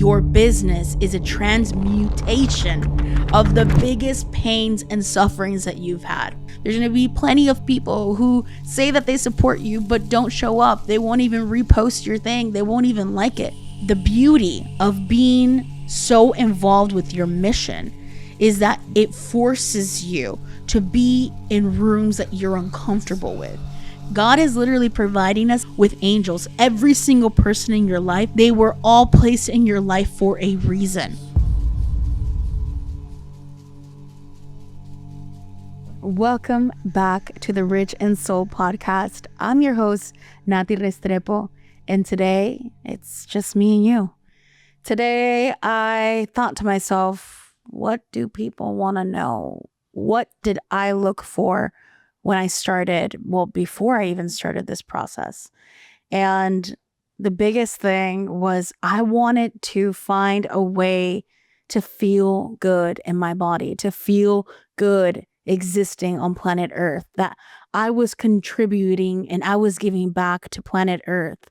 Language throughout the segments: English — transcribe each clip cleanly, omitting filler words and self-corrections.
your business is a transmutation of the biggest pains and sufferings that you've had. There's going to be plenty of people who say that they support you but don't show up. They won't even repost your thing. They won't even like it. The beauty of being so involved with your mission is that it forces you to be in rooms that you're uncomfortable with. God is literally providing us with angels. Every single person in your life, they were all placed in your life for a reason. Welcome back to the Rich and Soul podcast. I'm your host, Nati Restrepo, and today it's just me and you. Today, I thought to myself, what do people want to know? What did I look for when I started? Well, before I even started this process. And the biggest thing was I wanted to find a way to feel good in my body, to feel good existing on planet Earth, that I was contributing and I was giving back to planet Earth.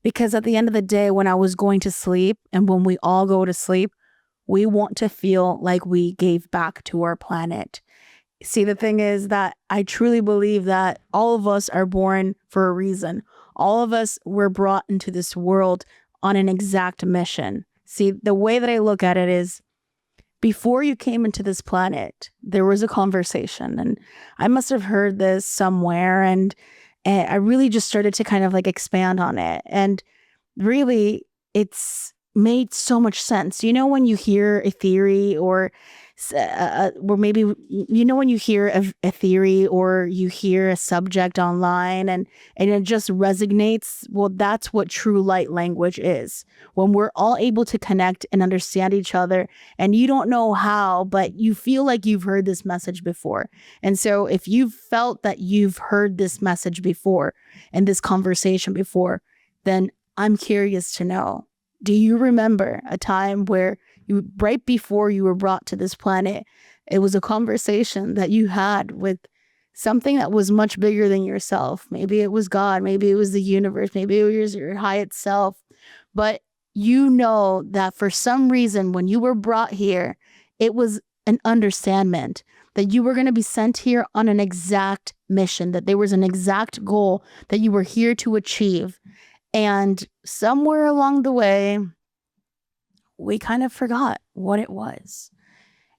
Because at the end of the day, when I was going to sleep and when we all go to sleep, we want to feel like we gave back to our planet. See, the thing is that I truly believe that all of us are born for a reason. All of us were brought into this world on an exact mission. See, the way that I look at it is, before you came into this planet, there was a conversation, and I must have heard this somewhere, and I really just started to kind of like expand on it. And really, it's made so much sense. You know, when you hear a theory or maybe, you know, when you hear a theory or you hear a subject online and it just resonates, well, that's what true light language is. When we're all able to connect and understand each other, and you don't know how, but you feel like you've heard this message before. And so if you've felt that you've heard this message before and this conversation before, then I'm curious to know, do you remember a time where right before you were brought to this planet, it was a conversation that you had with something that was much bigger than yourself? Maybe it was God, maybe it was the universe, maybe it was your highest self. But you know that for some reason, when you were brought here, it was an understanding that you were going to be sent here on an exact mission, that there was an exact goal that you were here to achieve. And somewhere along the way, we kind of forgot what it was.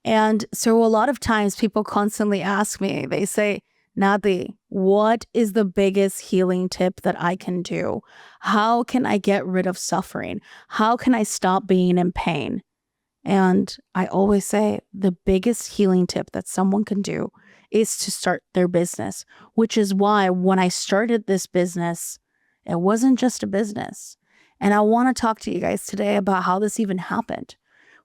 And so a lot of times people constantly ask me, they say, Nati, what is the biggest healing tip that I can do? How can I get rid of suffering? How can I stop being in pain? And I always say the biggest healing tip that someone can do is to start their business, which is why when I started this business, it wasn't just a business. And I want to talk to you guys today about how this even happened,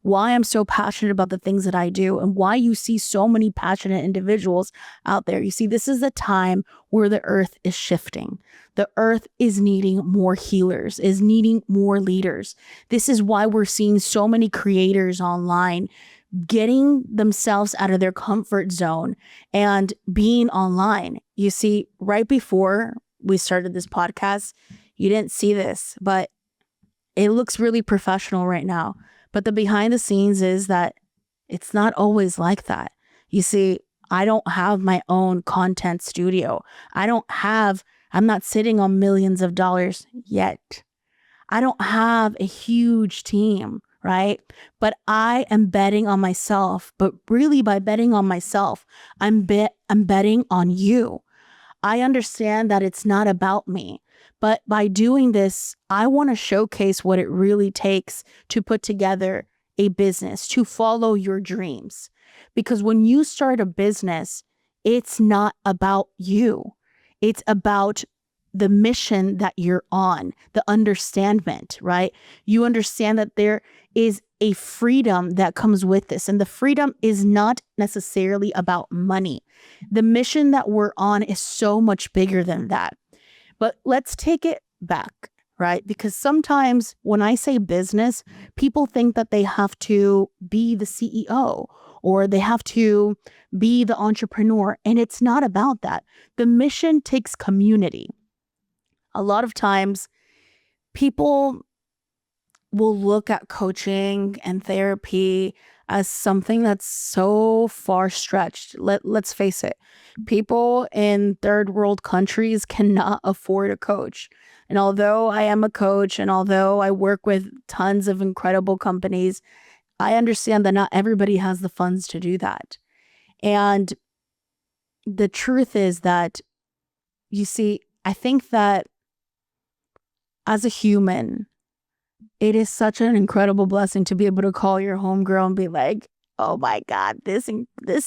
why I'm so passionate about the things that I do, and why you see so many passionate individuals out there. You see, this is a time where the earth is shifting. The earth is needing more healers, is needing more leaders. This is why we're seeing so many creators online getting themselves out of their comfort zone and being online. You see, right before we started this podcast, you didn't see this, but it looks really professional right now. But the behind the scenes is that it's not always like that. You see, I don't have my own content studio. I'm not sitting on millions of dollars yet. I don't have a huge team, right? But I am betting on myself. But really, by betting on myself, I'm betting on you. I understand that it's not about me. But by doing this, I want to showcase what it really takes to put together a business, to follow your dreams. Because when you start a business, it's not about you. It's about the mission that you're on, the understandment, right? You understand that there is a freedom that comes with this. And the freedom is not necessarily about money. The mission that we're on is so much bigger than that. But let's take it back, right? Because sometimes when I say business, people think that they have to be the CEO or they have to be the entrepreneur. And it's not about that. The mission takes community. A lot of times people will look at coaching and therapy as something that's so far stretched. Let's face it, people in third world countries cannot afford a coach. And although I am a coach and although I work with tons of incredible companies, I understand that not everybody has the funds to do that. And the truth is that, you see, I think that as a human, it is such an incredible blessing to be able to call your homegirl and be like, oh my God, this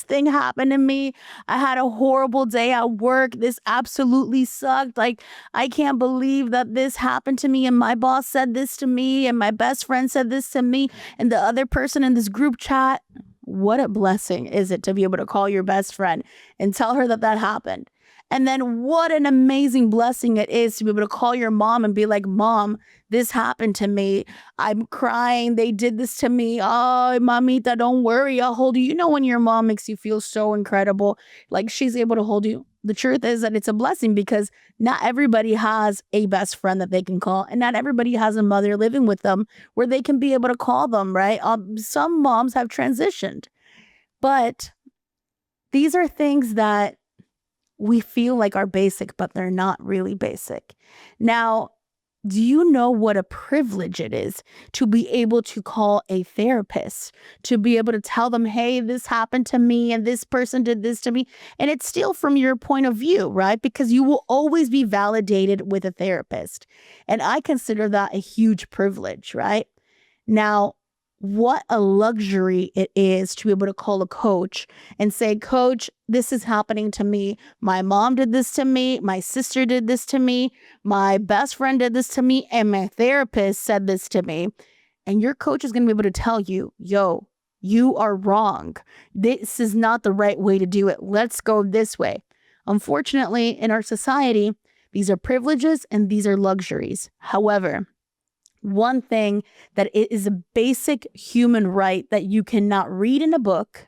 thing happened to me. I had a horrible day at work. This absolutely sucked. Like, I can't believe that this happened to me. And my boss said this to me. And my best friend said this to me. And the other person in this group chat. What a blessing is it to be able to call your best friend and tell her that that happened. And then what an amazing blessing it is to be able to call your mom and be like, Mom, this happened to me. I'm crying. They did this to me. Oh, mamita, don't worry. I'll hold you. You know, when your mom makes you feel so incredible, like she's able to hold you. The truth is that it's a blessing because not everybody has a best friend that they can call. And not everybody has a mother living with them where they can be able to call them, right? Some moms have transitioned. But these are things that we feel like are basic, but they're not really basic. Now, do you know what a privilege it is to be able to call a therapist, to be able to tell them, hey, this happened to me and this person did this to me? And it's still from your point of view, right? Because you will always be validated with a therapist. And I consider that a huge privilege, right? Now, what a luxury it is to be able to call a coach and say, Coach, this is happening to me. My mom did this to me. My sister did this to me. My best friend did this to me. And my therapist said this to me. And your coach is going to be able to tell you, yo, you are wrong. This is not the right way to do it. Let's go this way. Unfortunately, in our society, these are privileges and these are luxuries. However, one thing that it is a basic human right that you cannot read in a book,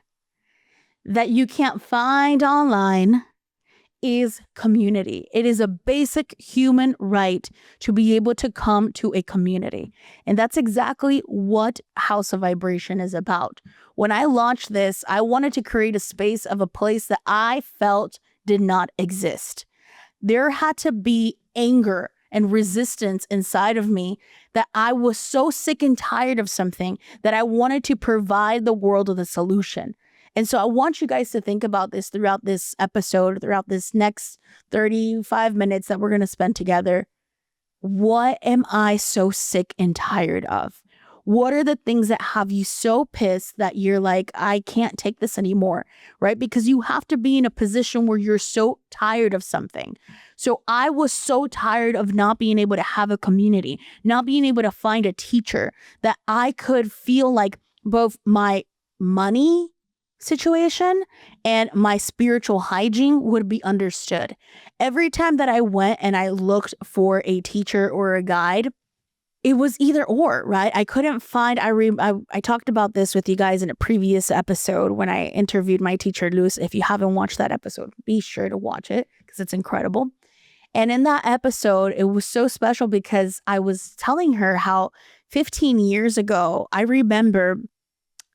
that you can't find online, is community. It is a basic human right to be able to come to a community. And that's exactly what House of Vibration is about. When I launched this, I wanted to create a space of a place that I felt did not exist. There had to be anger and resistance inside of me that I was so sick and tired of something that I wanted to provide the world with a solution. And so I want you guys to think about this throughout this episode, throughout this next 35 minutes that we're going to spend together. What am I so sick and tired of? What are the things that have you so pissed that you're like, I can't take this anymore, right? Because you have to be in a position where you're so tired of something. So I was so tired of not being able to have a community, not being able to find a teacher that I could feel like both my money situation and my spiritual hygiene would be understood. Every time that I went and I looked for a teacher or a guide, it was either or, right? I couldn't find, I talked about this with you guys in a previous episode when I interviewed my teacher, Luz. If you haven't watched that episode, be sure to watch it because it's incredible. And in that episode, it was so special because I was telling her how 15 years ago, I remember,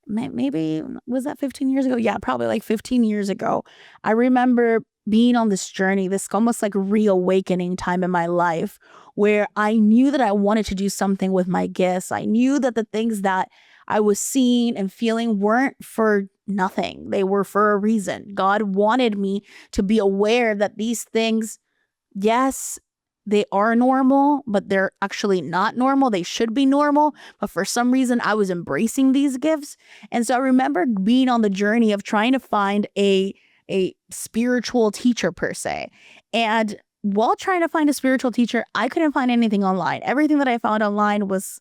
maybe, was that 15 years ago? Yeah, probably like 15 years ago. I remember being on this journey, this almost like reawakening time in my life where I knew that I wanted to do something with my gifts. I knew that the things that I was seeing and feeling weren't for nothing. They were for a reason. God wanted me to be aware that these things, yes, they are normal, but they're actually not normal. They should be normal. But for some reason, I was embracing these gifts. And so I remember being on the journey of trying to find a spiritual teacher per se. And while trying to find a spiritual teacher, I couldn't find anything online. Everything that I found online was,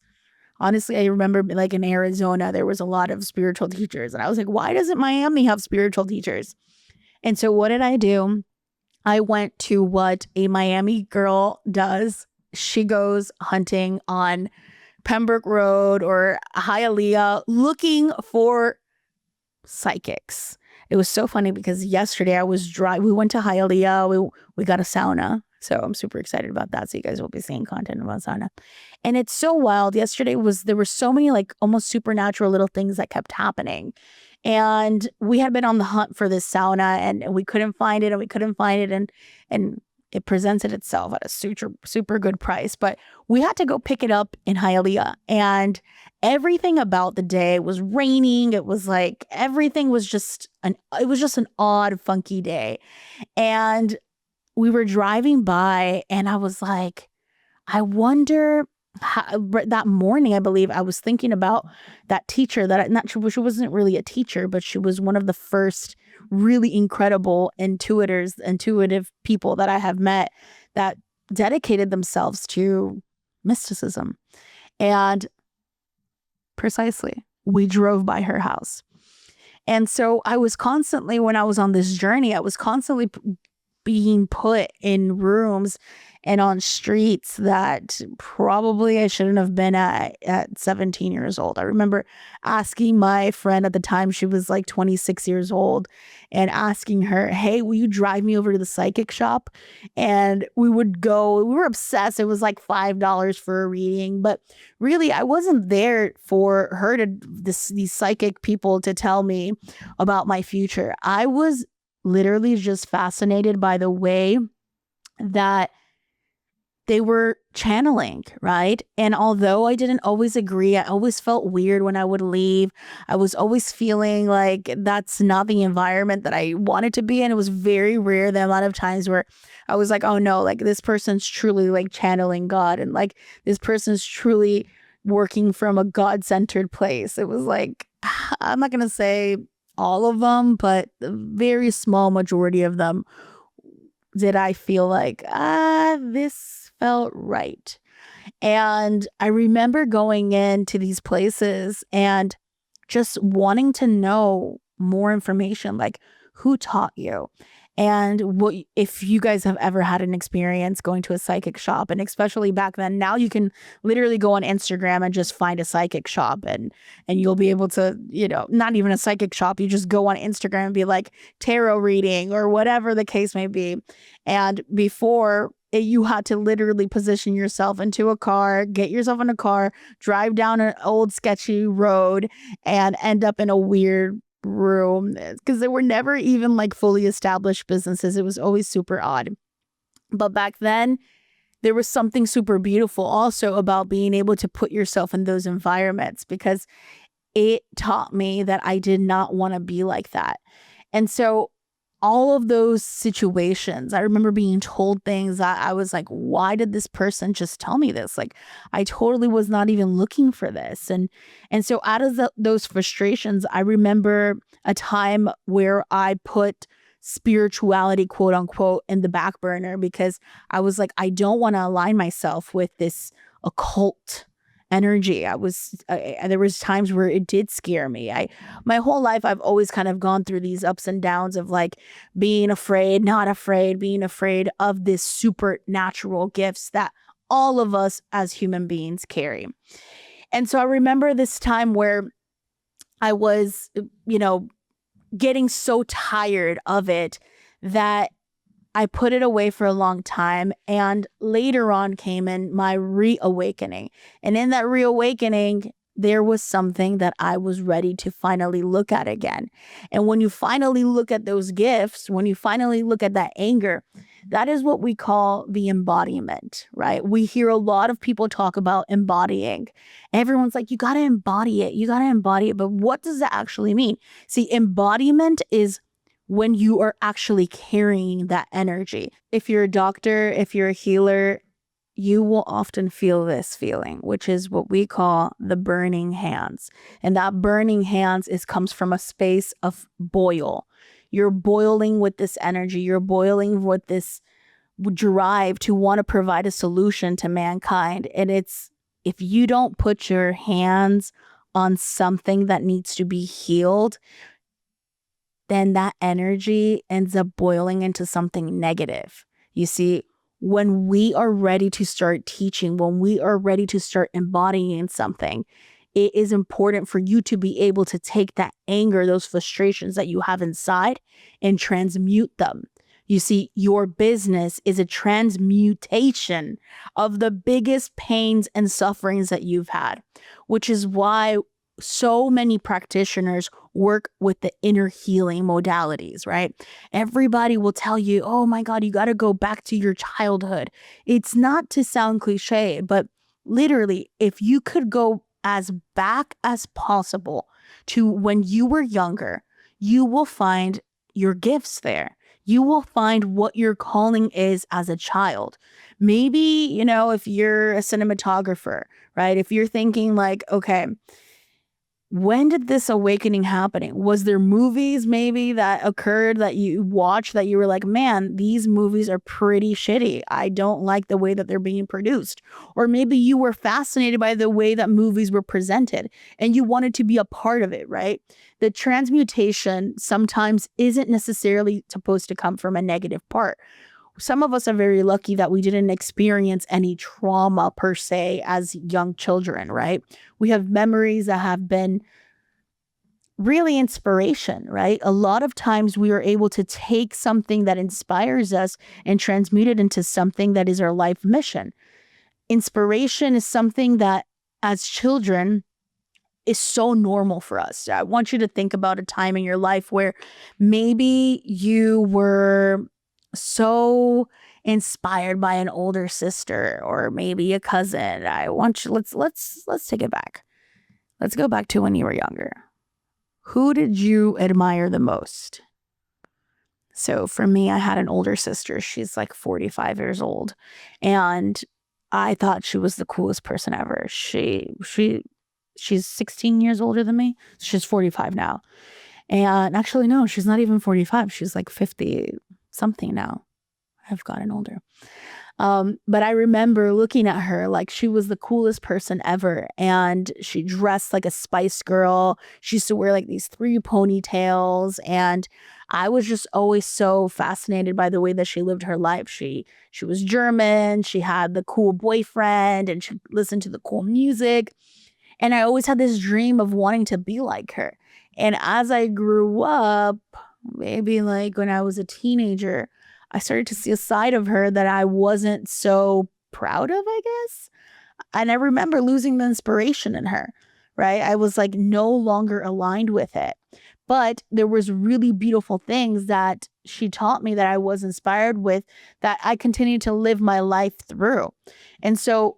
honestly, I remember like in Arizona, there was a lot of spiritual teachers. And I was like, why doesn't Miami have spiritual teachers? And so what did I do? I went to what a Miami girl does. She goes hunting on Pembroke Road or Hialeah looking for psychics. It was so funny because yesterday I was we went to Hialeah. We got a sauna. So I'm super excited about that. So you guys will be seeing content about sauna. And it's so wild. Yesterday there were so many like almost supernatural little things that kept happening. And we had been on the hunt for this sauna and we couldn't find it and it presented itself at a super good price. But we had to go pick it up in Hialeah, and everything about the day was raining. It was like everything was just an odd, funky day. And we were driving by and I was like, I wonder how, that morning, I believe I was thinking about that teacher she wasn't really a teacher, but she was one of the first really incredible intuitive people that I have met that dedicated themselves to mysticism. And precisely, we drove by her house. And so when I was on this journey, I was constantly being put in rooms and on streets that probably I shouldn't have been at 17 years old. I remember asking my friend at the time, she was like 26 years old, and asking her, hey, will you drive me over to the psychic shop? And we would go, we were obsessed. It was like $5 for a reading, but really I wasn't there for her these psychic people to tell me about my future. I was literally just fascinated by the way that they were channeling, right? And although I didn't always agree, I always felt weird when I would leave. I was always feeling like that's not the environment that I wanted to be in. It was very rare the amount of times where I was like, oh no, like this person's truly like channeling God, and like this person's truly working from a God-centered place. It was like, I'm not going to say all of them, but a very small majority of them did I feel like, this felt right. And I remember going into these places and just wanting to know more information, like who taught you? And what, if you guys have ever had an experience going to a psychic shop, and especially back then, now you can literally go on Instagram and just find a psychic shop and you'll be able to, not even a psychic shop, you just go on Instagram and be like tarot reading or whatever the case may be. And before, you had to literally position yourself into a car, get yourself in a car, drive down an old sketchy road and end up in a weird room, because there were never even like fully established businesses. It was always super odd. But back then, there was something super beautiful also about being able to put yourself in those environments, because it taught me that I did not want to be like that. And so all of those situations, I remember being told things that I was like, why did this person just tell me this? Like, I totally was not even looking for this. And so out of those frustrations, I remember a time where I put spirituality, quote unquote, in the back burner, because I was like, I don't want to align myself with this occult energy. There was times where it did scare me. My whole life, I've always kind of gone through these ups and downs of like being afraid, not afraid, being afraid of this supernatural gifts that all of us as human beings carry. And so I remember this time where I was, getting so tired of it that I put it away for a long time, and later on came in my reawakening. And in that reawakening, there was something that I was ready to finally look at again. And when you finally look at those gifts, when you finally look at that anger, that is what we call the embodiment, right? We hear a lot of people talk about embodying. Everyone's like, you got to embody it. You got to embody it. But what does that actually mean? See, embodiment is when you are actually carrying that energy. If you're a doctor, if you're a healer, you will often feel this feeling, which is what we call the burning hands. And that burning hands comes from a space of boil. You're boiling with this energy. You're boiling with this drive to want to provide a solution to mankind. And it's, if you don't put your hands on something that needs to be healed, then that energy ends up boiling into something negative. You see, when we are ready to start teaching, when we are ready to start embodying something, it is important for you to be able to take that anger, those frustrations that you have inside, and transmute them. You see, your business is a transmutation of the biggest pains and sufferings that you've had, which is why so many practitioners work with the inner healing modalities, right? Everybody will tell you, oh my God, you got to go back to your childhood. It's not to sound cliche, but literally, if you could go as back as possible to when you were younger, you will find your gifts there. You will find what your calling is as a child. Maybe, if you're a cinematographer, right? If you're thinking like, okay, when did this awakening happening? Was there movies maybe that occurred that you watched that you were like, man, these movies are pretty shitty. I don't like the way that they're being produced. Or maybe you were fascinated by the way that movies were presented and you wanted to be a part of it, right? The transmutation sometimes isn't necessarily supposed to come from a negative part. Some of us are very lucky that we didn't experience any trauma per se as young children, right? We have memories that have been really inspiration, right? A lot of times we are able to take something that inspires us and transmute it into something that is our life mission. Inspiration is something that as children is so normal for us. I want you to think about a time in your life where maybe you were so inspired by an older sister or maybe a cousin. I want you, let's take it back. Let's go back to when you were younger. Who did you admire the most? So for me, I had an older sister. She's like 45 years old. And I thought she was the coolest person ever. She's 16 years older than me. She's 45 now. And actually, no, she's not even 45. She's like 50 something now. I've gotten older. But I remember looking at her like she was the coolest person ever. And she dressed like a Spice Girl. She used to wear like these 3 ponytails. And I was just always so fascinated by the way that she lived her life. She was German. She had the cool boyfriend and she listened to the cool music. And I always had this dream of wanting to be like her. And as I grew up, maybe like when I was a teenager, I started to see a side of her that I wasn't so proud of, I guess. And I remember losing the inspiration in her, right? I was like no longer aligned with it. But there was really beautiful things that she taught me that I was inspired with that I continued to live my life through. And so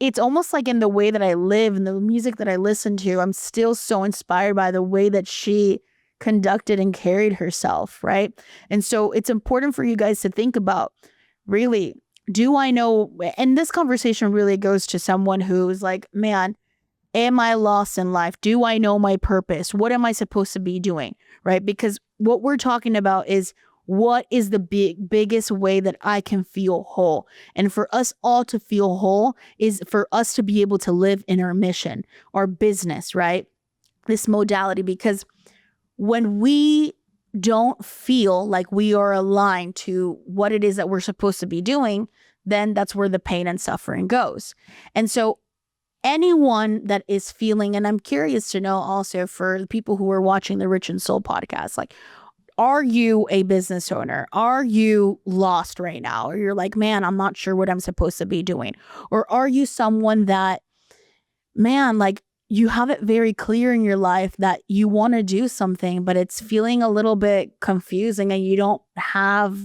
it's almost like in the way that I live and the music that I listen to, I'm still so inspired by the way that she conducted and carried herself, right? And so it's important for you guys to think about, really, do I know, and this conversation really goes to someone who's like, man, am I lost in life? Do I know my purpose? What am I supposed to be doing, right? Because what we're talking about is what is the biggest way that I can feel whole? And for us all to feel whole is for us to be able to live in our mission, our business, right? This modality, because when we don't feel like we are aligned to what it is that we're supposed to be doing, then that's where the pain and suffering goes. And so anyone that is feeling, and I'm curious to know also for the people who are watching the Rich and Soul podcast, like, are you a business owner? Are you lost right now? Or you're like, man, I'm not sure what I'm supposed to be doing. Or are you someone that, man, like you have it very clear in your life that you want to do something, but it's feeling a little bit confusing and you don't have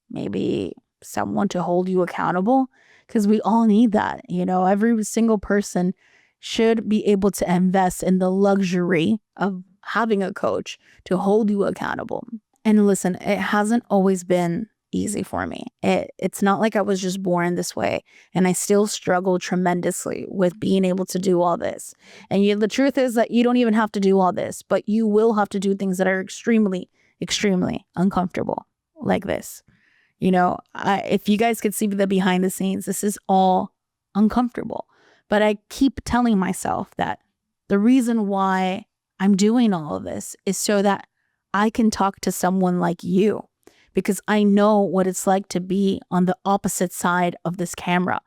maybe someone to hold you accountable? Because we all need that. Every single person should be able to invest in the luxury of having a coach to hold you accountable. And listen, it hasn't always been easy for me. It's not like I was just born this way, and I still struggle tremendously with being able to do all this. And the truth is that you don't even have to do all this, but you will have to do things that are extremely, extremely uncomfortable, like this. If you guys could see the behind the scenes, this is all uncomfortable. But I keep telling myself that the reason why I'm doing all of this is so that I can talk to someone like you, because I know what it's like to be on the opposite side of this camera.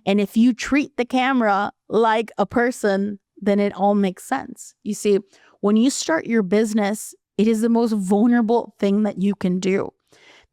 And if you treat the camera like a person, then it all makes sense. You see, when you start your business, it is the most vulnerable thing that you can do.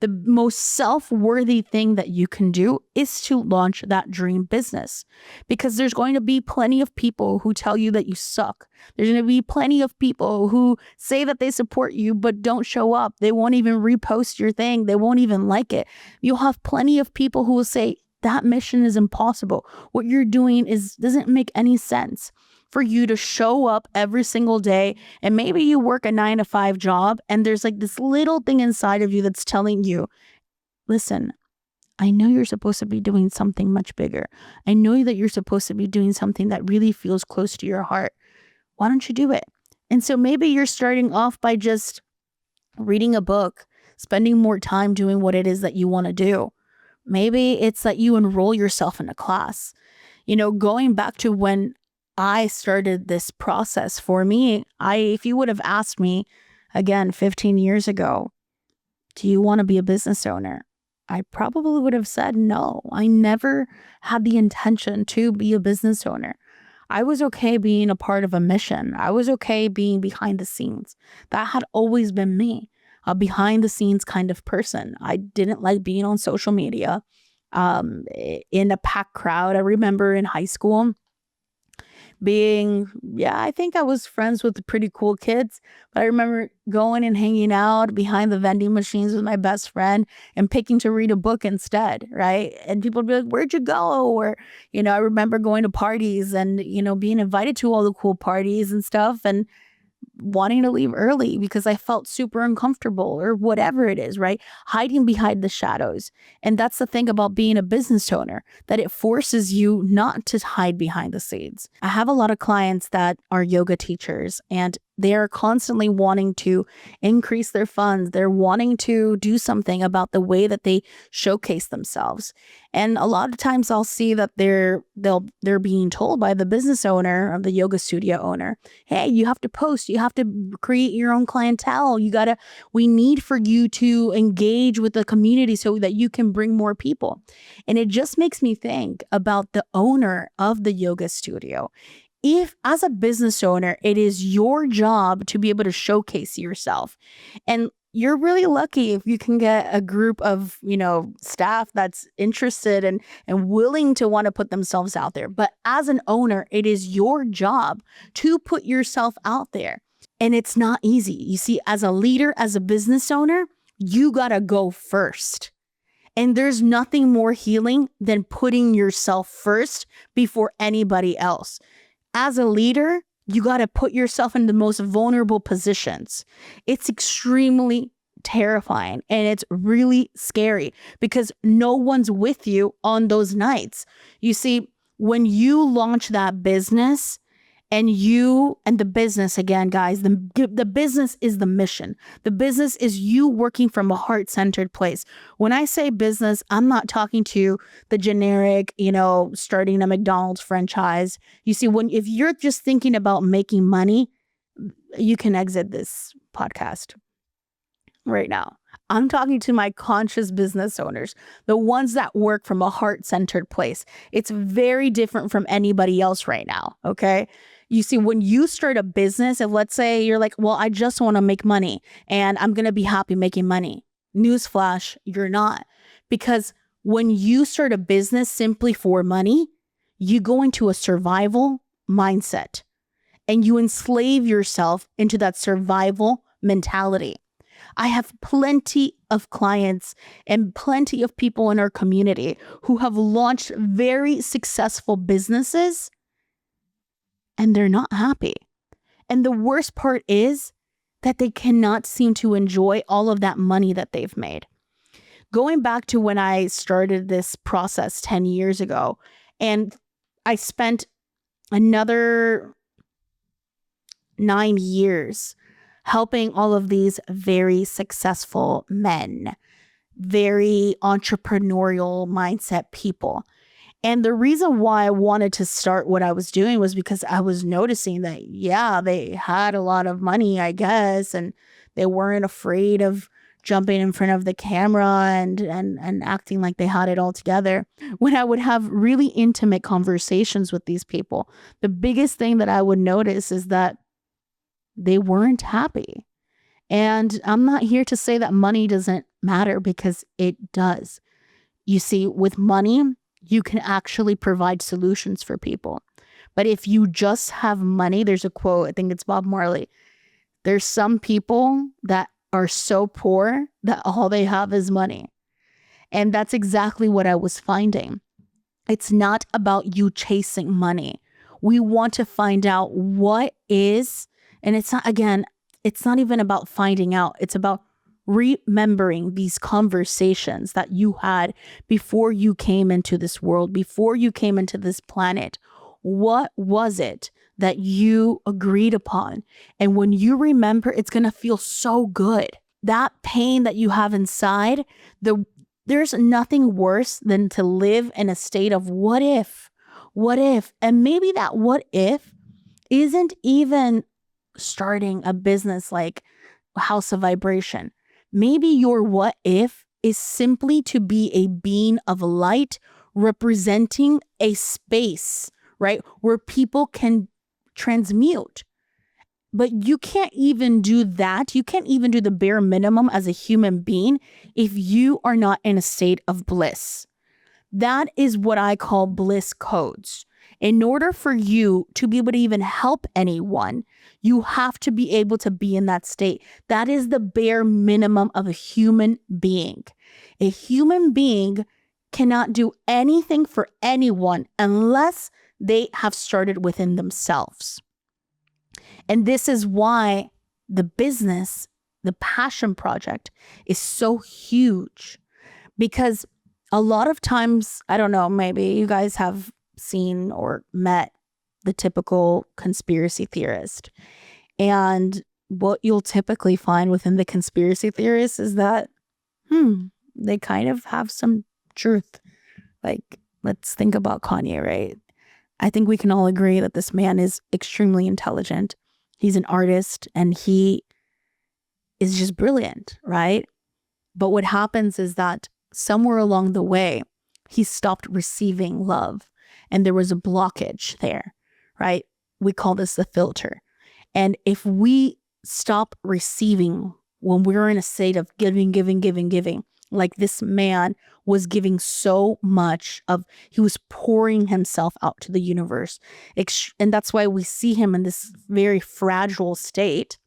The most self-worthy thing that you can do is to launch that dream business, because there's going to be plenty of people who tell you that you suck. There's going to be plenty of people who say that they support you, but don't show up. They won't even repost your thing. They won't even like it. You'll have plenty of people who will say, that mission is impossible. What you're doing doesn't make any sense. For you to show up every single day, and maybe you work a 9-to-5 job, and there's like this little thing inside of you that's telling you, listen, I know you're supposed to be doing something much bigger. I know that you're supposed to be doing something that really feels close to your heart. Why don't you do it? And so maybe you're starting off by just reading a book, spending more time doing what it is that you want to do. Maybe it's that you enroll yourself in a class. Going back to when I started this process, for me, if you would have asked me again 15 years ago, do you want to be a business owner? I probably would have said no. I never had the intention to be a business owner. I was okay being a part of a mission. I was okay being behind the scenes. That had always been me, a behind the scenes kind of person. I didn't like being on social media, in a packed crowd. I remember in high school, I think I was friends with the pretty cool kids, but I remember going and hanging out behind the vending machines with my best friend and picking to read a book instead, right? And people would be like, where'd you go? Or, I remember going to parties and, being invited to all the cool parties and stuff, and wanting to leave early because I felt super uncomfortable or whatever it is, right? Hiding behind the shadows. And that's the thing about being a business owner, that it forces you not to hide behind the scenes. I have a lot of clients that are yoga teachers, and they are constantly wanting to increase their funds. They're wanting to do something about the way that they showcase themselves. And a lot of times I'll see that they're being told by the business owner, or the yoga studio owner, hey, you have to post, you have to create your own clientele. We need for you to engage with the community so that you can bring more people. And it just makes me think about the owner of the yoga studio. If, as a business owner, it is your job to be able to showcase yourself, and you're really lucky if you can get a group of, staff that's interested and willing to want to put themselves out there. But as an owner, it is your job to put yourself out there. And it's not easy. You see, as a leader, as a business owner, you got to go first. And there's nothing more healing than putting yourself first before anybody else. As a leader, you got to put yourself in the most vulnerable positions. It's extremely terrifying, and it's really scary because no one's with you on those nights. You see, when you launch that business, and the business, again, guys, the business is the mission. The business is you working from a heart-centered place. When I say business, I'm not talking to the generic, starting a McDonald's franchise. You see, if you're just thinking about making money, you can exit this podcast right now. I'm talking to my conscious business owners, the ones that work from a heart-centered place. It's very different from anybody else right now, okay? You see, when you start a business, if let's say you're like, well, I just want to make money and I'm going to be happy making money. Newsflash, you're not. Because when you start a business simply for money, you go into a survival mindset and you enslave yourself into that survival mentality. I have plenty of clients and plenty of people in our community who have launched very successful businesses and they're not happy. And the worst part is that they cannot seem to enjoy all of that money that they've made. Going back to when I started this process 10 years ago, and I spent another 9 years helping all of these very successful men, very entrepreneurial mindset people. And the reason why I wanted to start what I was doing was because I was noticing that, they had a lot of money, I guess, and they weren't afraid of jumping in front of the camera and acting like they had it all together. When I would have really intimate conversations with these people, the biggest thing that I would notice is that they weren't happy. And I'm not here to say that money doesn't matter because it does. You see, with money, you can actually provide solutions for people. But if you just have money, there's a quote, I think it's Bob Marley. There's some people that are so poor that all they have is money. And that's exactly what I was finding. It's not about you chasing money. We want to find out what is, and it's not, again, it's not even about finding out. It's about remembering these conversations that you had before you came into this world, before you came into this planet. What was it that you agreed upon? And when you remember, it's going to feel so good. That pain that you have inside, there's nothing worse than to live in a state of what if, and maybe that what if isn't even starting a business like House of Vibration. Maybe your what if is simply to be a being of light representing a space, right? Where people can transmute. But you can't even do that. You can't even do the bare minimum as a human being if you are not in a state of bliss. That is what I call bliss codes. In order for you to be able to even help anyone, you have to be able to be in that state. That is the bare minimum of a human being. A human being cannot do anything for anyone unless they have started within themselves. And this is why the business, the passion project, is so huge. Because a lot of times, I don't know, maybe you guys have seen or met the typical conspiracy theorist. And what you'll typically find within the conspiracy theorists is that, they kind of have some truth. Like, let's think about Kanye, right? I think we can all agree that this man is extremely intelligent. He's an artist and he is just brilliant, right? But what happens is that somewhere along the way, he stopped receiving love and there was a blockage there, right? We call this the filter. And if we stop receiving when we're in a state of giving, like this man was giving so much he was pouring himself out to the universe. And that's why we see him in this very fragile state.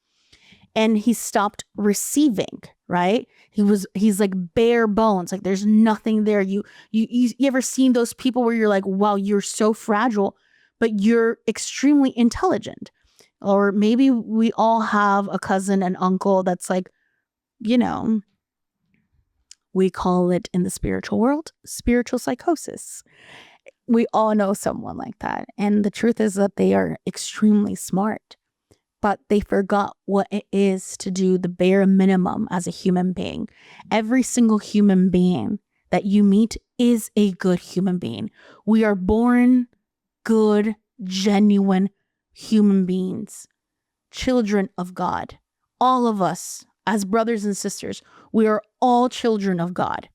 And he stopped receiving, right? He's like bare bones. Like there's nothing there. You ever seen those people where you're like, wow, you're so fragile, but you're extremely intelligent. Or maybe we all have a cousin and uncle that's like, we call it in the spiritual world, spiritual psychosis. We all know someone like that. And the truth is that they are extremely smart, but they forgot what it is to do the bare minimum as a human being. Every single human being that you meet is a good human being. We are born good, genuine human beings, children of God. All of us, as brothers and sisters, we are all children of God.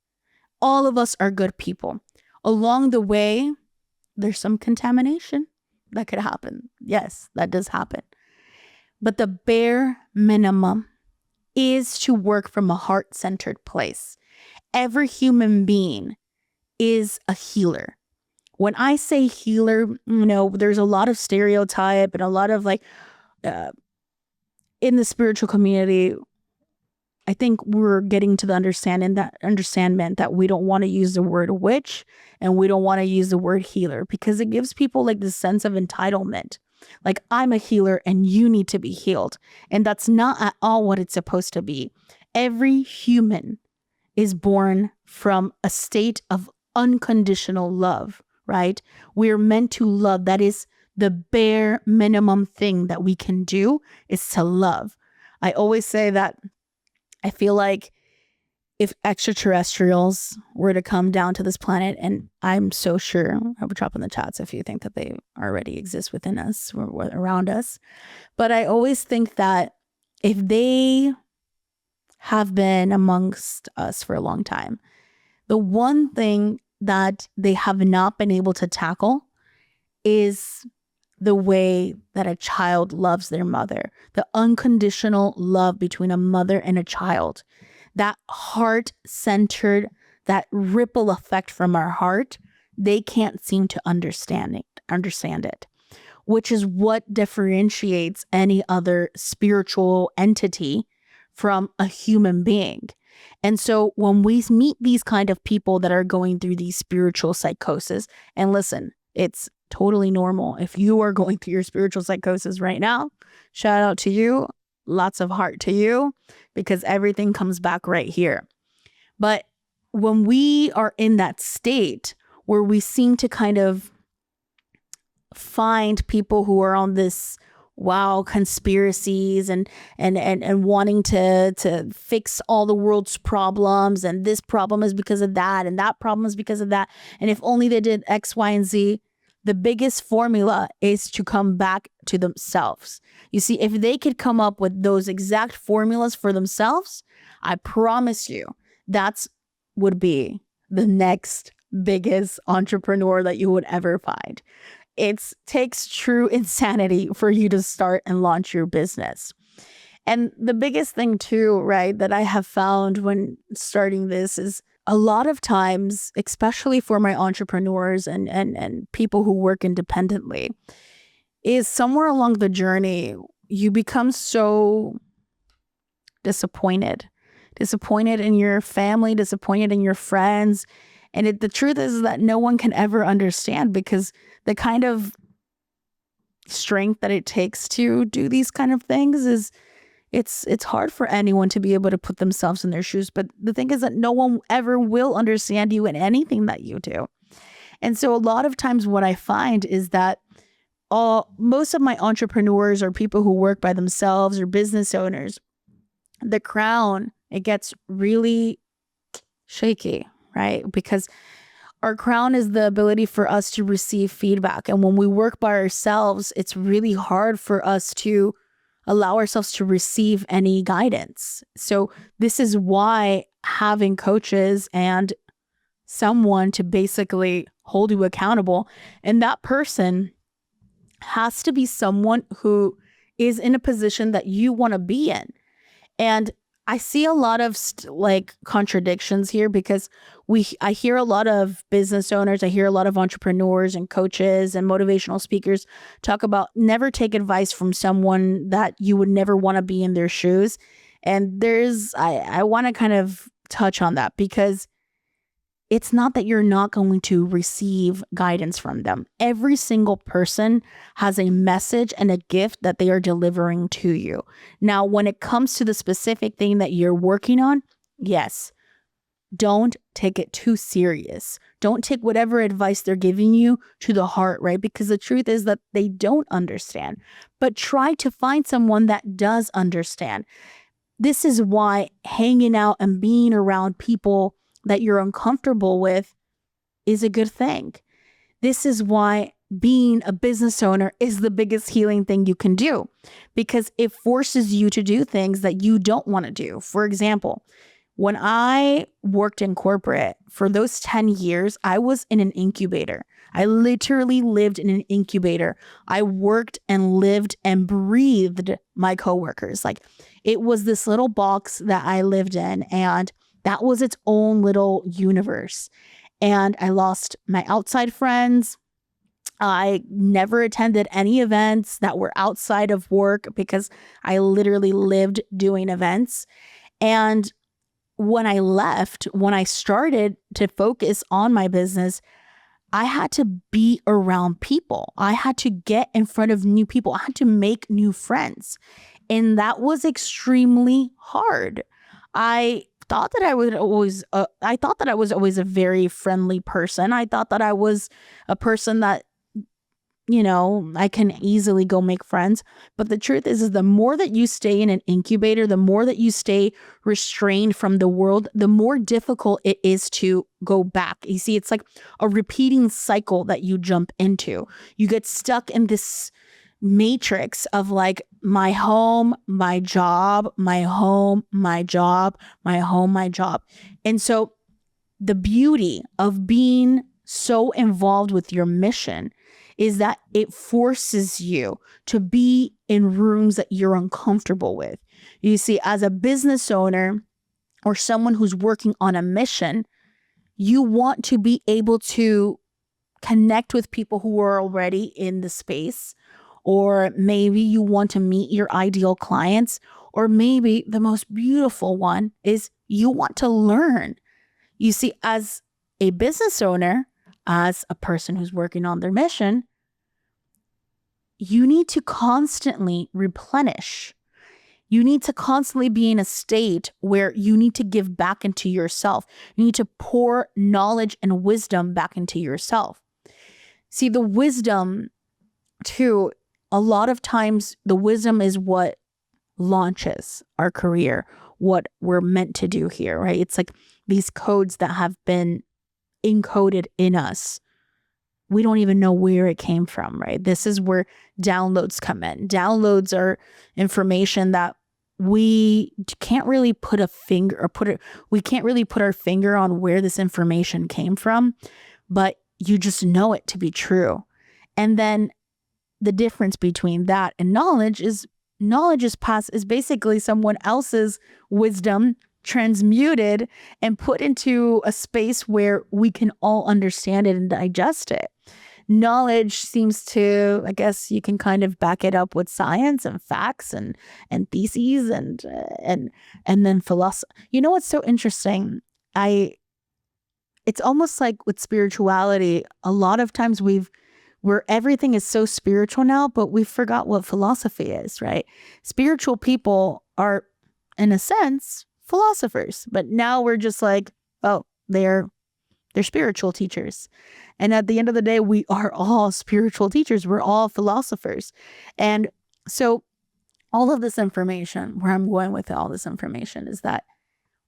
All of us are good people. Along the way, there's some contamination that could happen. Yes, that does happen. But the bare minimum is to work from a heart-centered place. Every human being is a healer. When I say healer, there's a lot of stereotype and a lot of in the spiritual community, I think we're getting to the understandment that we don't want to use the word witch and we don't want to use the word healer because it gives people like this sense of entitlement. Like, I'm a healer and you need to be healed. And that's not at all what it's supposed to be. Every human is born from a state of unconditional love, right? We're meant to love. That is the bare minimum thing that we can do, is to love. I always say that I feel like if extraterrestrials were to come down to this planet, and I'm so sure, I would drop in the chats if you think that they already exist within us or around us. But I always think that if they have been amongst us for a long time, the one thing that they have not been able to tackle is the way that a child loves their mother, the unconditional love between a mother and a child. that heart-centered, that ripple effect from our heart, they can't seem to understand it, which is what differentiates any other spiritual entity from a human being. And so when we meet these kind of people that are going through these spiritual psychosis, and listen, it's totally normal. If you are going through your spiritual psychosis right now, shout out to you. Lots of heart to you, because everything comes back right here. But when we are in that state where we seem to kind of find people who are on this conspiracies and wanting to fix all the world's problems, and this problem is because of that, and that problem is because of that, and if only they did X, Y, and Z. The biggest formula is to come back to themselves. You see, if they could come up with those exact formulas for themselves, I promise you that's would be the next biggest entrepreneur that you would ever find. It takes true insanity for you to start and launch your business. And the biggest thing too, right, that I have found when starting this is a lot of times, especially for my entrepreneurs and people who work independently, is somewhere along the journey, you become so disappointed in your family, disappointed in your friends. And the truth is that no one can ever understand, because the kind of strength that it takes to do these kind of things is it's hard for anyone to be able to put themselves in their shoes. But the thing is that no one ever will understand you in anything that you do. And so a lot of times what I find is that most of my entrepreneurs or people who work by themselves or business owners, the crown, it gets really shaky, right? Because our crown is the ability for us to receive feedback. And when we work by ourselves, it's really hard for us to allow ourselves to receive any guidance. So this is why having coaches and someone to basically hold you accountable, and that person has to be someone who is in a position that you want to be in. And I see a lot of contradictions here, because I hear a lot of business owners, I hear a lot of entrepreneurs and coaches and motivational speakers talk about never take advice from someone that you would never want to be in their shoes. And I want to kind of touch on that, because it's not that you're not going to receive guidance from them. Every single person has a message and a gift that they are delivering to you. Now, when it comes to the specific thing that you're working on, yes, don't take it too serious. Don't take whatever advice they're giving you to the heart, right? Because the truth is that they don't understand. But try to find someone that does understand. This is why hanging out and being around people that you're uncomfortable with is a good thing. This is why being a business owner is the biggest healing thing you can do, because it forces you to do things that you don't want to do. For example, when I worked in corporate for those 10 years, I was in an incubator. I literally lived in an incubator. I worked and lived and breathed my coworkers. It was this little box that I lived in, and that was its own little universe. And I lost my outside friends. I never attended any events that were outside of work, because I literally lived doing events. And when I left, when I started to focus on my business, I had to be around people. I had to get in front of new people. I had to make new friends. And that was extremely hard. I thought that I was always a very friendly person. I thought that I was a person that, I can easily go make friends. But the truth is the more that you stay in an incubator, the more that you stay restrained from the world, the more difficult it is to go back. You see, it's like a repeating cycle that you jump into. You get stuck in this matrix of my home, my job, my home, my job, my home, my job. And so the beauty of being so involved with your mission is that it forces you to be in rooms that you're uncomfortable with. You see, as a business owner, or someone who's working on a mission, you want to be able to connect with people who are already in the space, or maybe you want to meet your ideal clients, or maybe the most beautiful one is you want to learn. You see, as a business owner, as a person who's working on their mission, you need to constantly replenish. You need to constantly be in a state where you need to give back into yourself. You need to pour knowledge and wisdom back into yourself. See, the wisdom too, a lot of times the wisdom is what launches our career, what we're meant to do here, right? It's like these codes that have been encoded in us. We don't even know where it came from, right? This is where downloads come in. Downloads are information that we can't really put a finger or we can't really put our finger on where this information came from, but you just know it to be true. And then the difference between that and knowledge is basically someone else's wisdom transmuted and put into a space where we can all understand it and digest it. Knowledge seems to, I guess you can kind of back it up with science and facts and theses and then philosophy. You know what's so interesting? It's almost like with spirituality, a lot of times where everything is so spiritual now, but we forgot what philosophy is, right? Spiritual people are, in a sense, philosophers, but now we're just like, oh, they're spiritual teachers. And at the end of the day, we are all spiritual teachers. We're all philosophers. And so all of this information, where I'm going with all this information is that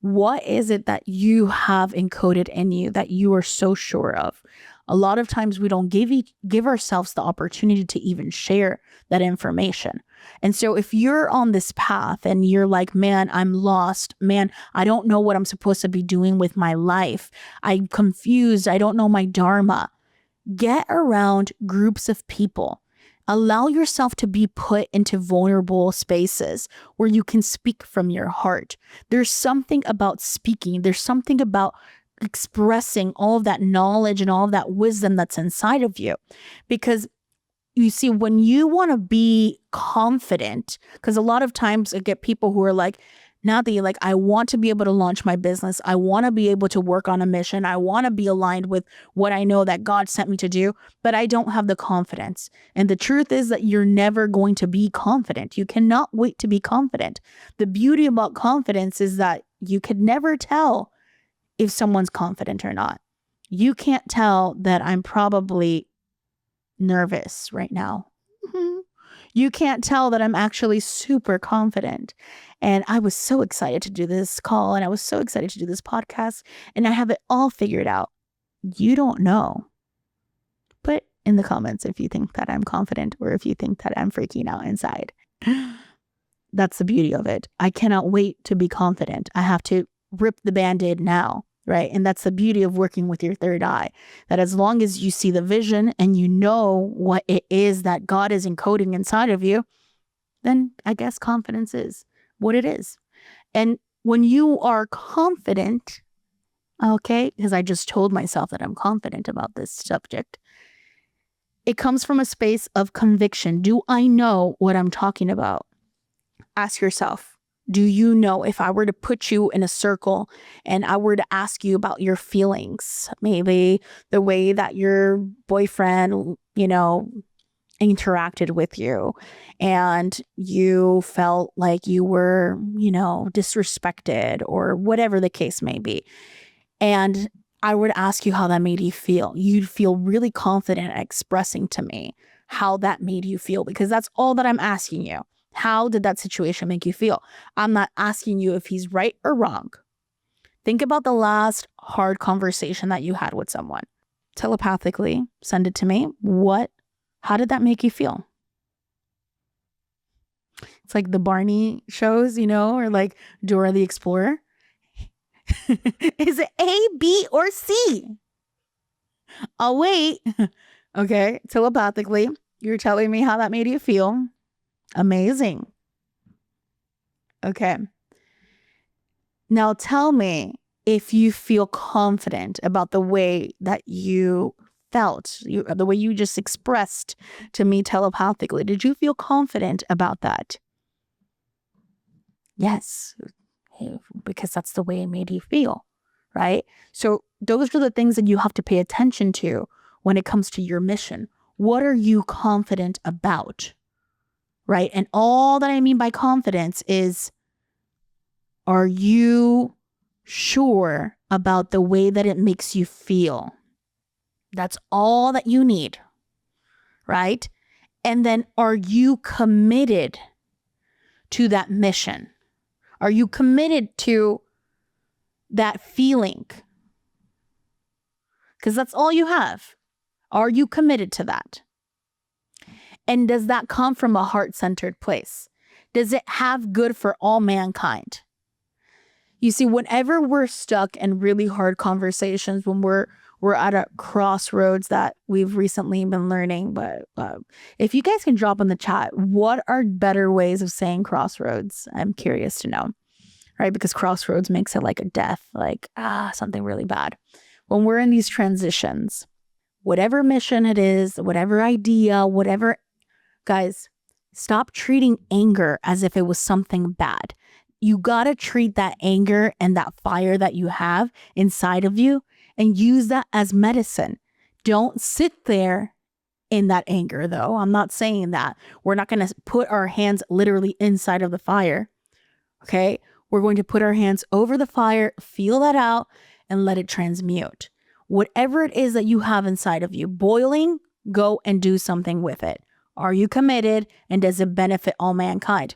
what is it that you have encoded in you that you are so sure of? A lot of times we don't give ourselves the opportunity to even share that information. And so if you're on this path and you're like, man, I'm lost, man, I don't know what I'm supposed to be doing with my life, I'm confused, I don't know my dharma, get around groups of people. Allow yourself to be put into vulnerable spaces where you can speak from your heart. There's something about speaking. There's something about expressing all of that knowledge and all of that wisdom that's inside of you. Because you see, when you want to be confident, because a lot of times I get people who are like, Nati, like, I want to be able to launch my business. I want to be able to work on a mission. I want to be aligned with what I know that God sent me to do, but I don't have the confidence. And the truth is that you're never going to be confident. You cannot wait to be confident. The beauty about confidence is that you could never tell if someone's confident or not. You can't tell that I'm probably nervous right now. You can't tell that I'm actually super confident. And I was so excited to do this call, and I was so excited to do this podcast, and I have it all figured out. You don't know. Put in the comments if you think that I'm confident or if you think that I'm freaking out inside. That's the beauty of it. I cannot wait to be confident. I have to rip the Band-Aid now, right? And that's the beauty of working with your third eye, that as long as you see the vision and you know what it is that God is encoding inside of you, then I guess confidence is what it is. And when you are confident, okay, because I just told myself that I'm confident about this subject, it comes from a space of conviction. Do I know what I'm talking about? Ask yourself, do you know, if I were to put you in a circle and I were to ask you about your feelings, maybe the way that your boyfriend, interacted with you and you felt like you were, disrespected or whatever the case may be. And I would ask you how that made you feel. You'd feel really confident at expressing to me how that made you feel, because that's all that I'm asking you. How did that situation make you feel? I'm not asking you if he's right or wrong. Think about the last hard conversation that you had with someone. Telepathically, send it to me. How did that make you feel? It's like the Barney shows, or like Dora the Explorer. Is it A, B, or C? I'll wait. Okay, telepathically, you're telling me how that made you feel. Amazing. Okay. Now tell me if you feel confident about the way that you felt, the way you just expressed to me telepathically. Did you feel confident about that? Yes, because that's the way it made you feel, right? So those are the things that you have to pay attention to when it comes to your mission. What are you confident about, right? And all that I mean by confidence is, are you sure about the way that it makes you feel? That's all that you need, right? And then are you committed to that mission? Are you committed to that feeling? Because that's all you have. Are you committed to that? And does that come from a heart-centered place? Does it have good for all mankind? You see, whenever we're stuck in really hard conversations, when we're at a crossroads that we've recently been learning, but if you guys can drop in the chat, what are better ways of saying crossroads? I'm curious to know, right? Because crossroads makes it like a death, like, something really bad. When we're in these transitions, whatever mission it is, whatever idea, whatever, guys, stop treating anger as if it was something bad. You got to treat that anger and that fire that you have inside of you and use that as medicine. Don't sit there in that anger, though. I'm not saying that. We're not going to put our hands literally inside of the fire. Okay? We're going to put our hands over the fire, feel that out, and let it transmute. Whatever it is that you have inside of you, boiling, go and do something with it. Are you committed, and does it benefit all mankind?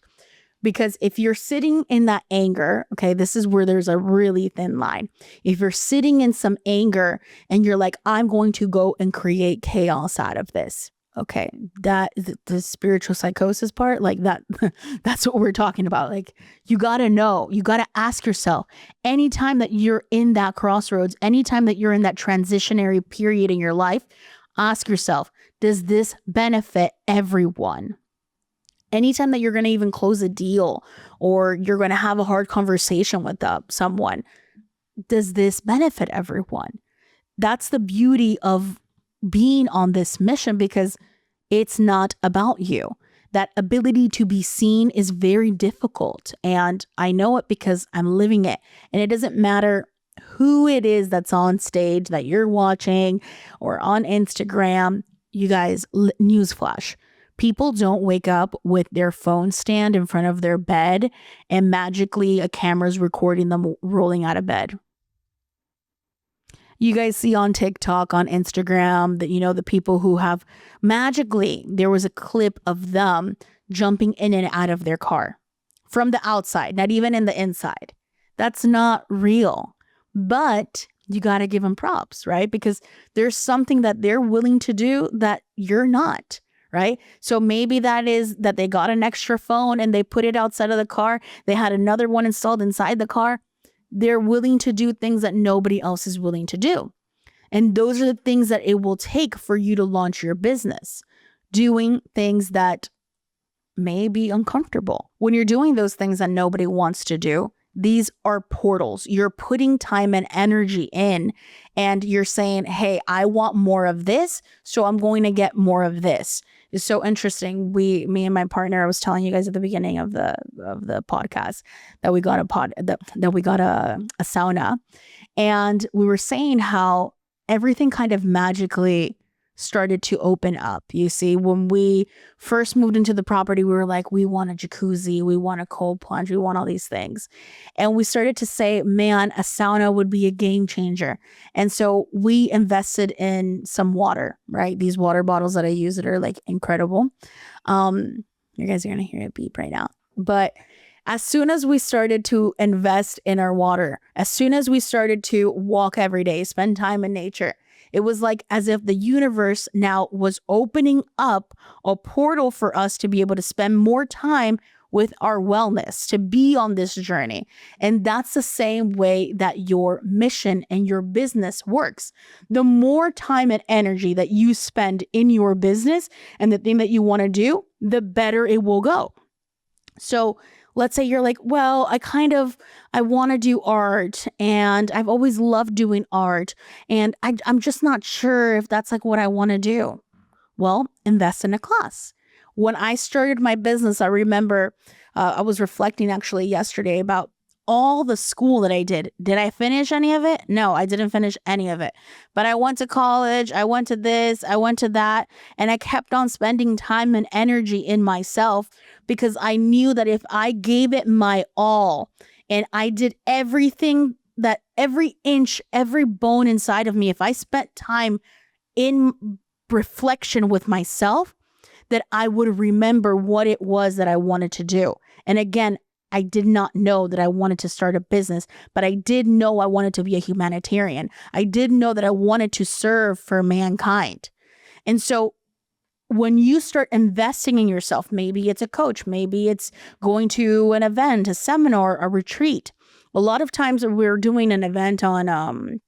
Because if you're sitting in that anger, okay, this is where there's a really thin line. If you're sitting in some anger and you're like, I'm going to go and create chaos out of this. Okay, that the spiritual psychosis part, like that, that's what we're talking about. Like, you got to know, you got to ask yourself, anytime that you're in that crossroads, anytime that you're in that transitionary period in your life, ask yourself, does this benefit everyone? Anytime that you're going to even close a deal or you're going to have a hard conversation with someone, does this benefit everyone? That's the beauty of being on this mission, because it's not about you. That ability to be seen is very difficult. And I know it because I'm living it. And it doesn't matter who it is that's on stage that you're watching or on Instagram. You guys, newsflash. People don't wake up with their phone stand in front of their bed and magically a camera's recording them rolling out of bed. You guys see on TikTok, on Instagram, that, you know, the people who have magically, there was a clip of them jumping in and out of their car from the outside, not even in the inside. That's not real. But you got to give them props, right? Because there's something that they're willing to do that you're not. Right? So maybe that is that they got an extra phone and they put it outside of the car. They had another one installed inside the car. They're willing to do things that nobody else is willing to do. And those are the things that it will take for you to launch your business. Doing things that may be uncomfortable. When you're doing those things that nobody wants to do, these are portals. You're putting time and energy in, and you're saying, hey, I want more of this, so I'm going to get more of this. It's so interesting. Me and my partner, I was telling you guys at the beginning of the podcast that we got that we got a sauna, and we were saying how everything kind of magically started to open up. You see, when we first moved into the property, we were like, we want a jacuzzi, we want a cold plunge, we want all these things. And we started to say, man, a sauna would be a game changer. And so we invested in some water, right? These water bottles that I use that are like incredible. You guys are going to hear it beep right now. But as soon as we started to invest in our water, as soon as we started to walk every day, spend time in nature, it was like as if the universe now was opening up a portal for us to be able to spend more time with our wellness, to be on this journey. And that's the same way that your mission and your business works. The more time and energy that you spend in your business and the thing that you want to do, the better it will go. So let's say you're like, well, I want to do art and I've always loved doing art and I'm just not sure if that's like what I want to do. Well, invest in a class. When I started my business, I remember I was reflecting actually yesterday about all the school that I did. Did I finish any of it? No, I didn't finish any of it. But I went to college, I went to this, I went to that, and I kept on spending time and energy in myself because I knew that if I gave it my all and I did everything, that every inch, every bone inside of me, if I spent time in reflection with myself, that I would remember what it was that I wanted to do. And again, I did not know that I wanted to start a business, but I did know I wanted to be a humanitarian. I did know that I wanted to serve for mankind. And so when you start investing in yourself, maybe it's a coach, maybe it's going to an event, a seminar, a retreat. A lot of times we're doing an event November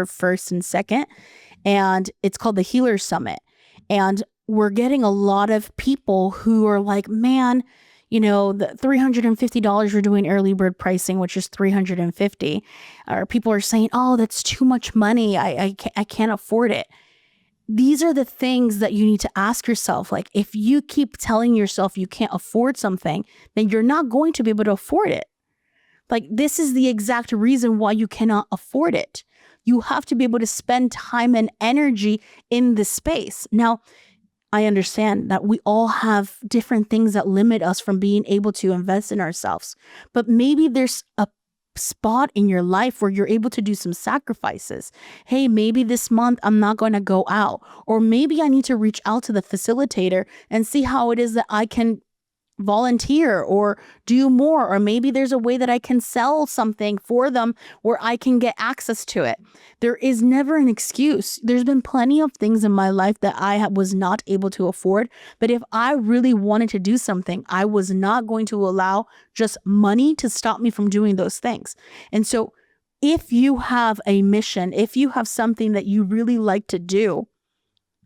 1st and 2nd, and it's called the Healer Summit. And we're getting a lot of people who are like, man, the $350 we're doing early bird pricing, which is $350, or people are saying, oh, that's too much money. I can't afford it. These are the things that you need to ask yourself. Like, if you keep telling yourself you can't afford something, then you're not going to be able to afford it. Like, this is the exact reason why you cannot afford it. You have to be able to spend time and energy in this space. Now, I understand that we all have different things that limit us from being able to invest in ourselves. But maybe there's a spot in your life where you're able to do some sacrifices. Hey, maybe this month I'm not going to go out. Or maybe I need to reach out to the facilitator and see how it is that I can volunteer or do more. Or maybe there's a way that I can sell something for them where I can get access to it. There is never an excuse. There's been plenty of things in my life that I was not able to afford. But if I really wanted to do something, I was not going to allow just money to stop me from doing those things. And so if you have a mission, if you have something that you really like to do,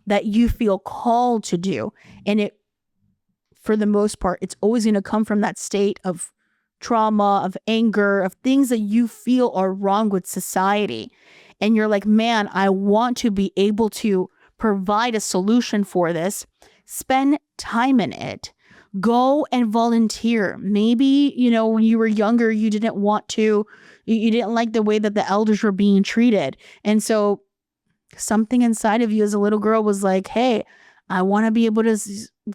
that you feel called to do, and it, for the most part, it's always going to come from that state of trauma, of anger, of things that you feel are wrong with society. And you're like, man, I want to be able to provide a solution for this. Spend time in it. Go and volunteer. Maybe, when you were younger, you didn't like the way that the elders were being treated. And so something inside of you as a little girl was like, hey, I want to be able to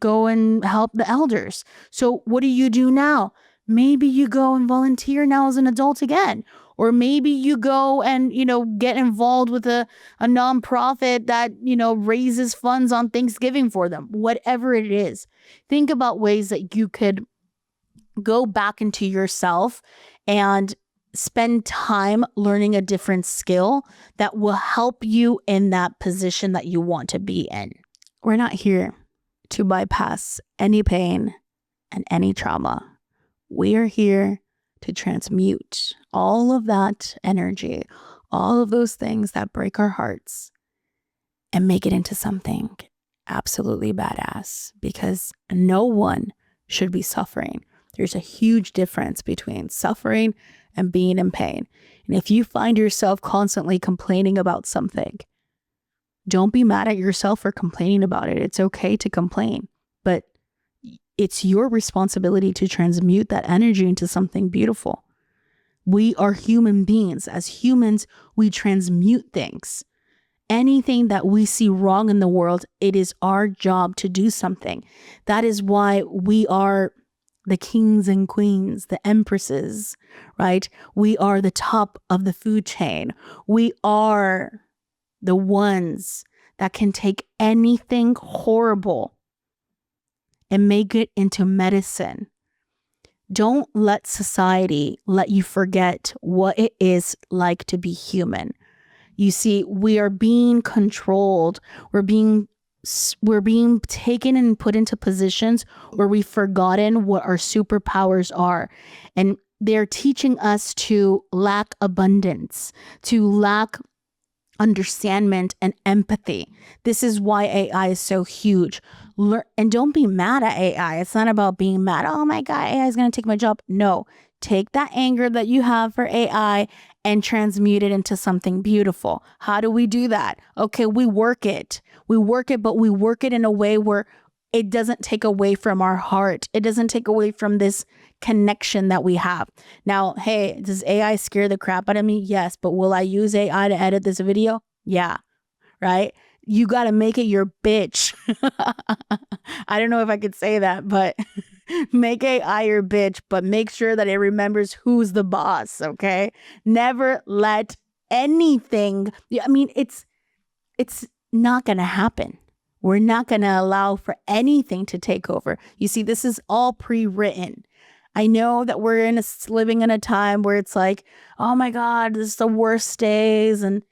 go and help the elders. So what do you do now? Maybe you go and volunteer now as an adult again. Or maybe you go and, get involved with a nonprofit that, raises funds on Thanksgiving for them. Whatever it is. Think about ways that you could go back into yourself and spend time learning a different skill that will help you in that position that you want to be in. We're not here to bypass any pain and any trauma. We are here to transmute all of that energy, all of those things that break our hearts, and make it into something absolutely badass, because no one should be suffering. There's a huge difference between suffering and being in pain. And if you find yourself constantly complaining about something, don't be mad at yourself for complaining about it. It's okay to complain, but it's your responsibility to transmute that energy into something beautiful. We are human beings. As humans, we transmute things. Anything that we see wrong in the world, it is our job to do something. That is why we are the kings and queens, the empresses, right? We are the top of the food chain. We are the ones that can take anything horrible and make it into medicine. Don't let society let you forget what it is like to be human. You see, we are being controlled. We're being taken and put into positions where we've forgotten what our superpowers are. And they're teaching us to lack abundance, to lack understanding and empathy. This is why AI is so huge. And don't be mad at AI. It's not about being mad. Oh my God, AI is going to take my job. No, take that anger that you have for AI and transmute it into something beautiful. How do we do that? Okay, we work it. But we work it in a way where it doesn't take away from our heart. It doesn't take away from this connection that we have. Now, hey, does AI scare the crap out of me? Yes. But will I use AI to edit this video? Yeah. Right? You got to make it your bitch. I don't know if I could say that, but make AI your bitch, but make sure that it remembers who's the boss. Okay. Never let anything, it's not going to happen. We're not going to allow for anything to take over. You see, this is all pre-written. I know that we're living in a time where it's like, oh my God, this is the worst days. And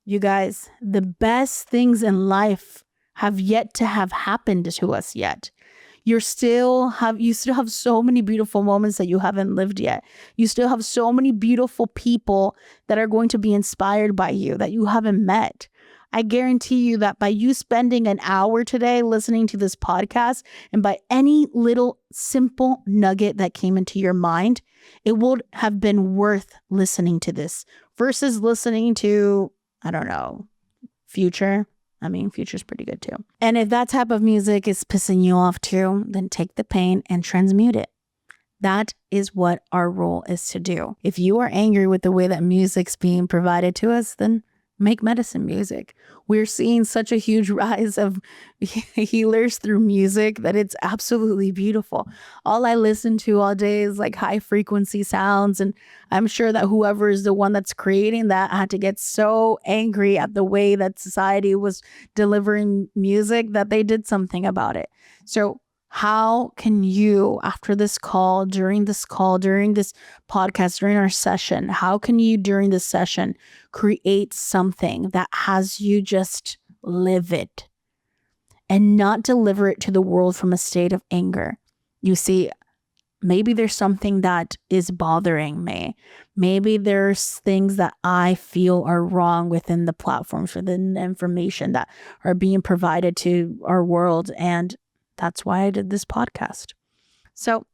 you guys, the best things in life have yet to have happened to us yet. You still have so many beautiful moments that you haven't lived yet. You still have so many beautiful people that are going to be inspired by you that you haven't met. I guarantee you that by you spending an hour today listening to this podcast and by any little simple nugget that came into your mind, it would have been worth listening to this versus listening to, I don't know, Future. Future's pretty good too. And if that type of music is pissing you off too, then take the pain and transmute it. That is what our role is to do. If you are angry with the way that music's being provided to us, then make medicine music. We're seeing such a huge rise of healers through music that it's absolutely beautiful. All I listen to all day is like high frequency sounds. And I'm sure that whoever is the one that's creating that had to get so angry at the way that society was delivering music that they did something about it. So how can you, after this call, during this podcast, during our session, how can you, during this session, create something that has you just live it and not deliver it to the world from a state of anger? You see, maybe there's something that is bothering me. Maybe there's things that I feel are wrong within the platforms, within the information that are being provided to our world. And that's why I did this podcast. So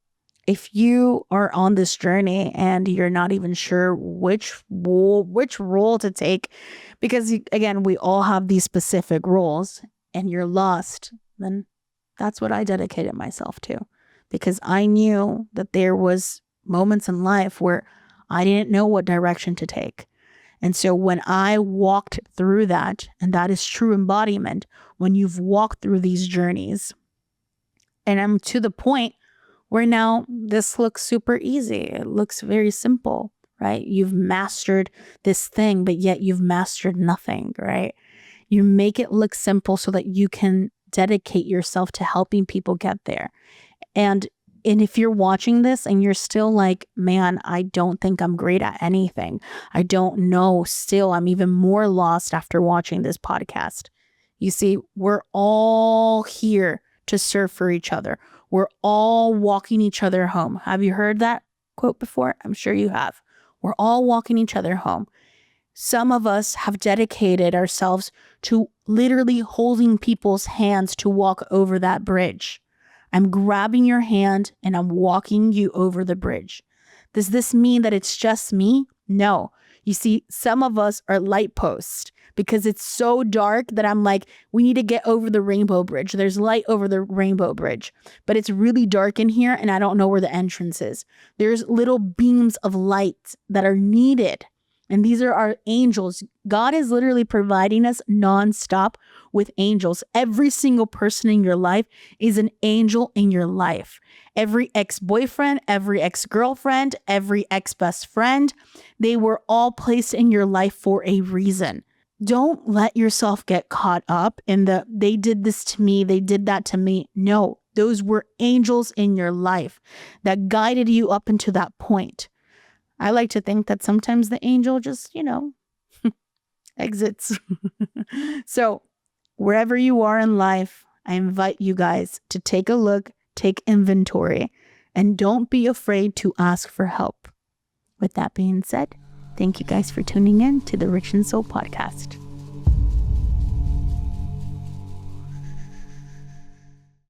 if you are on this journey and you're not even sure which role to take, because again, we all have these specific roles and you're lost, then that's what I dedicated myself to, because I knew that there was moments in life where I didn't know what direction to take. And so when I walked through that, and that is true embodiment, when you've walked through these journeys, and I'm to the point where now this looks super easy. It looks very simple, right? You've mastered this thing, but yet you've mastered nothing, right? You make it look simple so that you can dedicate yourself to helping people get there. And if you're watching this and you're still like, man, I don't think I'm great at anything. I don't know. Still, I'm even more lost after watching this podcast. You see, we're all here to serve for each other. We're all walking each other home. Have you heard that quote before? I'm sure you have. We're all walking each other home. Some of us have dedicated ourselves to literally holding people's hands to walk over that bridge. I'm grabbing your hand and I'm walking you over the bridge. Does this mean that it's just me? No. You see, some of us are light posts because it's so dark that I'm like, we need to get over the rainbow bridge. There's light over the rainbow bridge, but it's really dark in here and I don't know where the entrance is. There's little beams of light that are needed. And these are our angels. God is literally providing us nonstop with angels. Every single person in your life is an angel in your life. Every ex-boyfriend, every ex-girlfriend, every ex-best friend, they were all placed in your life for a reason. Don't let yourself get caught up in they did this to me, they did that to me. No, those were angels in your life that guided you up into that point. I like to think that sometimes the angel just, exits. So wherever you are in life, I invite you guys to take a look, take inventory, and don't be afraid to ask for help. With that being said, thank you guys for tuning in to the Rich and Soul podcast.